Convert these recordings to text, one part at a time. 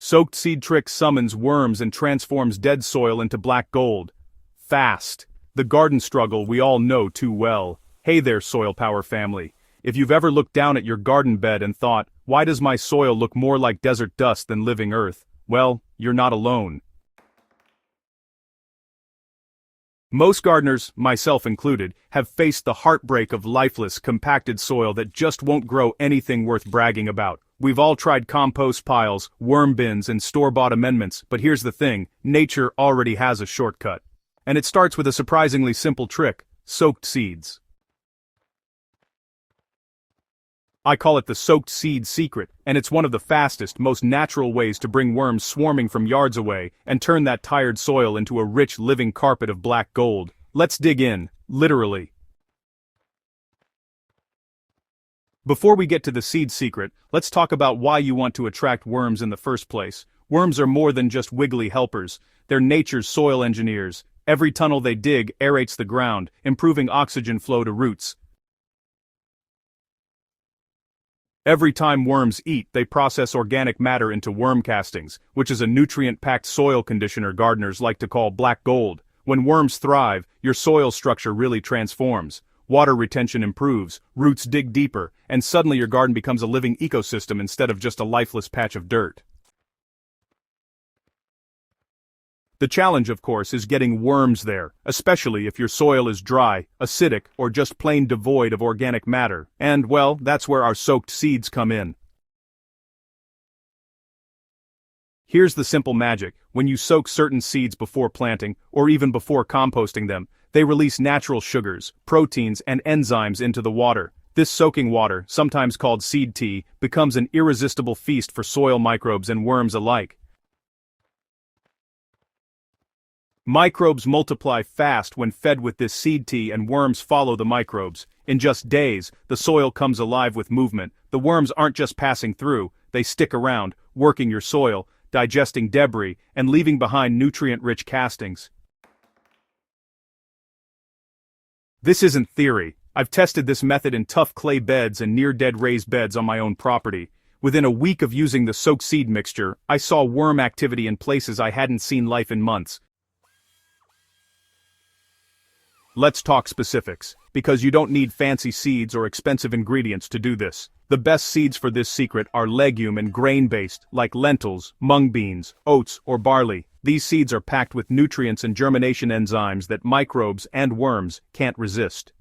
Soaked seed trick summons worms and transforms dead soil into black gold. Fast. The garden struggle we all know too well. Hey there, Soilpower family. If you've ever looked down at your garden bed and thought, why does my soil look more like desert dust than living earth? Well, you're not alone. Most gardeners, myself included, have faced the heartbreak of lifeless, compacted soil that just won't grow anything worth bragging about. We've all tried compost piles, worm bins, and store-bought amendments, but here's the thing, nature already has a shortcut. And it starts with a surprisingly simple trick: soaked seeds. I call it the soaked seed secret, and it's one of the fastest, most natural ways to bring worms swarming from yards away and turn that tired soil into a rich, living carpet of black gold. Let's dig in, literally. Before we get to the seed secret, let's talk about why you want to attract worms in the first place. Worms are more than just wiggly helpers. They're nature's soil engineers. Every tunnel they dig aerates the ground, improving oxygen flow to roots. Every time worms eat, they process organic matter into worm castings, which is a nutrient-packed soil conditioner gardeners like to call black gold. When worms thrive, your soil structure really transforms. Water retention improves, roots dig deeper, and suddenly your garden becomes a living ecosystem instead of just a lifeless patch of dirt. The challenge, of course, is getting worms there, especially if your soil is dry, acidic, or just plain devoid of organic matter. And, well, that's where our soaked seeds come in. Here's the simple magic: when you soak certain seeds before planting, or even before composting them, they release natural sugars, proteins, and enzymes into the water. This soaking water, sometimes called seed tea, becomes an irresistible feast for soil microbes and worms alike. Microbes multiply fast when fed with this seed tea, and worms follow the microbes. In just days, the soil comes alive with movement. The worms aren't just passing through, they stick around, working your soil, digesting debris, and leaving behind nutrient-rich castings. This isn't theory. I've tested this method in tough clay beds and near-dead raised beds on my own property. Within a week of using the soaked seed mixture, I saw worm activity in places I hadn't seen life in months. Let's talk specifics, because you don't need fancy seeds or expensive ingredients to do this. The best seeds for this secret are legume and grain-based, like lentils, mung beans, oats, or barley. These seeds are packed with nutrients and germination enzymes that microbes and worms can't resist.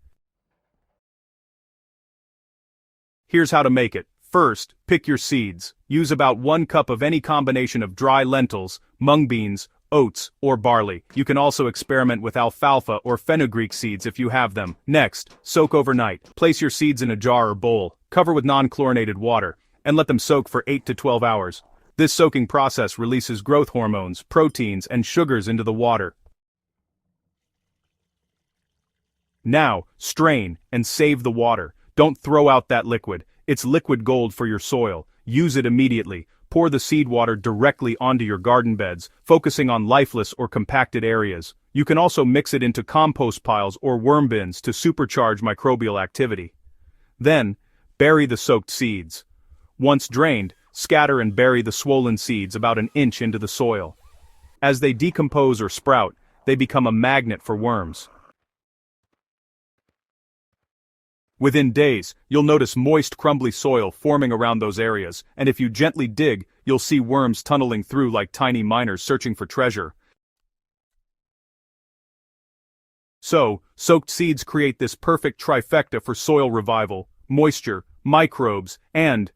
Here's how to make it. First, pick your seeds. Use about 1 cup of any combination of dry lentils, mung beans, oats, or barley. You can also experiment with alfalfa or fenugreek seeds if you have them. Next, soak overnight. Place your seeds in a jar or bowl, cover with non-chlorinated water, and let them soak for 8 to 12 hours. This soaking process releases growth hormones, proteins, and sugars into the water. Now, strain and save the water. Don't throw out that liquid. It's liquid gold for your soil. Use it immediately. Pour the seed water directly onto your garden beds, focusing on lifeless or compacted areas. You can also mix it into compost piles or worm bins to supercharge microbial activity. Then, bury the soaked seeds. Once drained, scatter and bury the swollen seeds about an inch into the soil. As they decompose or sprout, they become a magnet for worms. Within days, you'll notice moist, crumbly soil forming around those areas, and if you gently dig, you'll see worms tunneling through like tiny miners searching for treasure. So, soaked seeds create this perfect trifecta for soil revival: moisture, microbes, and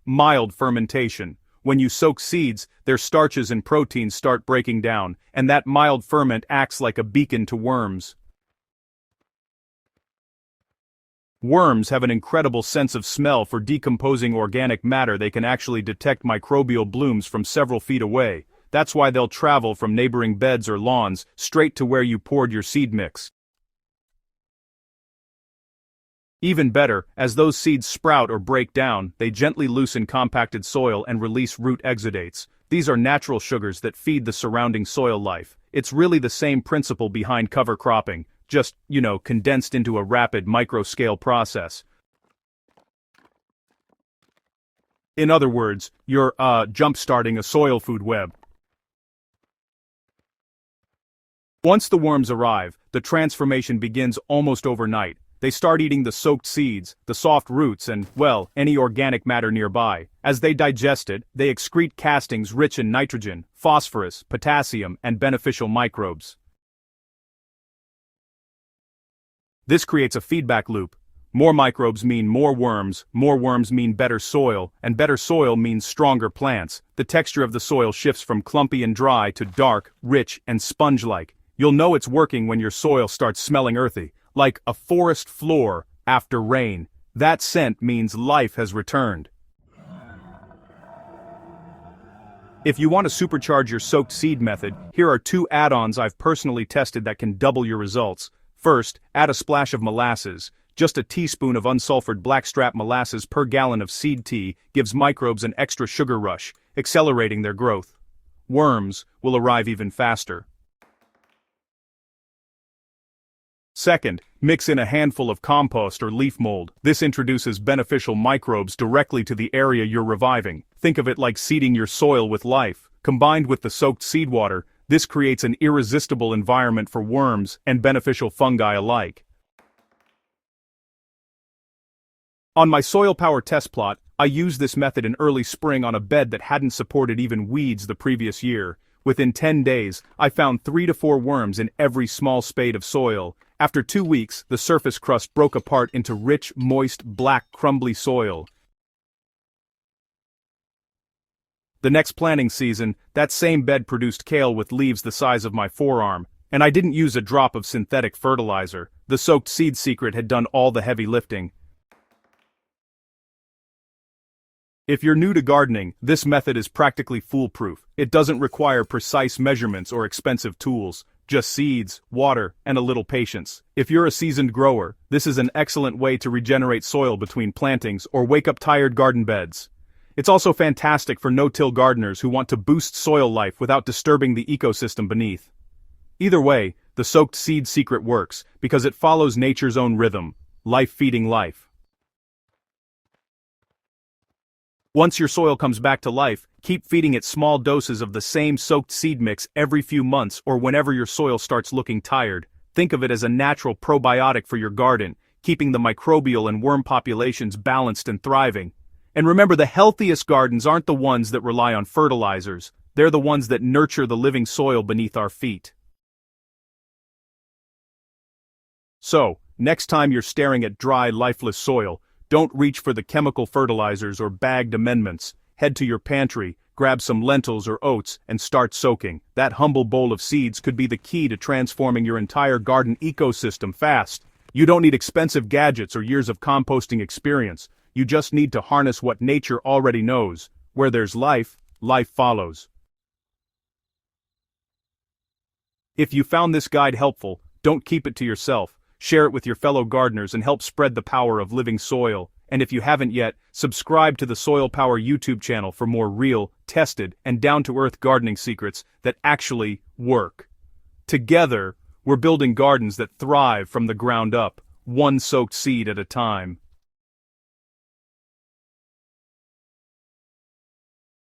mild fermentation. When you soak seeds, their starches and proteins start breaking down, and that mild ferment acts like a beacon to worms. Worms have an incredible sense of smell for decomposing organic matter. They can actually detect microbial blooms from several feet away. That's why they'll travel from neighboring beds or lawns straight to where you poured your seed mix. Even better, as those seeds sprout or break down, they gently loosen compacted soil and release root exudates. These are natural sugars that feed the surrounding soil life. It's really the same principle behind cover cropping, just, condensed into a rapid micro-scale process. In other words, you're, jump-starting a soil food web. Once the worms arrive, the transformation begins almost overnight. They start eating the soaked seeds, the soft roots and, well, any organic matter nearby. As they digest it, they excrete castings rich in nitrogen, phosphorus, potassium, and beneficial microbes. This creates a feedback loop. More microbes mean more worms mean better soil, and better soil means stronger plants. The texture of the soil shifts from clumpy and dry to dark, rich, and sponge-like. You'll know it's working when your soil starts smelling earthy, like a forest floor after rain. That scent means life has returned. If you want to supercharge your soaked seed method, here are 2 add-ons I've personally tested that can double your results. First, add a splash of molasses. Just a teaspoon of unsulfured blackstrap molasses per gallon of seed tea gives microbes an extra sugar rush, accelerating their growth. Worms will arrive even faster. Second, mix in a handful of compost or leaf mold. This introduces beneficial microbes directly to the area you're reviving. Think of it like seeding your soil with life. Combined with the soaked seed water, this creates an irresistible environment for worms and beneficial fungi alike. On my Soilpower test plot, I used this method in early spring on a bed that hadn't supported even weeds the previous year. Within 10 days, I found 3 to 4 worms in every small spade of soil. After 2 weeks, the surface crust broke apart into rich, moist, black, crumbly soil. The next planting season, that same bed produced kale with leaves the size of my forearm, and I didn't use a drop of synthetic fertilizer. The soaked seed secret had done all the heavy lifting. If you're new to gardening, this method is practically foolproof. It doesn't require precise measurements or expensive tools, just seeds, water, and a little patience. If you're a seasoned grower, this is an excellent way to regenerate soil between plantings or wake up tired garden beds. It's also fantastic for no-till gardeners who want to boost soil life without disturbing the ecosystem beneath. Either way, the soaked seed secret works because it follows nature's own rhythm, life feeding life. Once your soil comes back to life, keep feeding it small doses of the same soaked seed mix every few months or whenever your soil starts looking tired. Think of it as a natural probiotic for your garden, keeping the microbial and worm populations balanced and thriving. And remember, the healthiest gardens aren't the ones that rely on fertilizers, they're the ones that nurture the living soil beneath our feet. So, next time you're staring at dry, lifeless soil, don't reach for the chemical fertilizers or bagged amendments. Head to your pantry, grab some lentils or oats, and start soaking. That humble bowl of seeds could be the key to transforming your entire garden ecosystem fast. You don't need expensive gadgets or years of composting experience. You just need to harness what nature already knows. Where there's life, life follows. If you found this guide helpful, don't keep it to yourself. Share it with your fellow gardeners and help spread the power of living soil. And if you haven't yet, subscribe to the Soilpower YouTube channel for more real, tested, and down-to-earth gardening secrets that actually work. Together, we're building gardens that thrive from the ground up, one soaked seed at a time.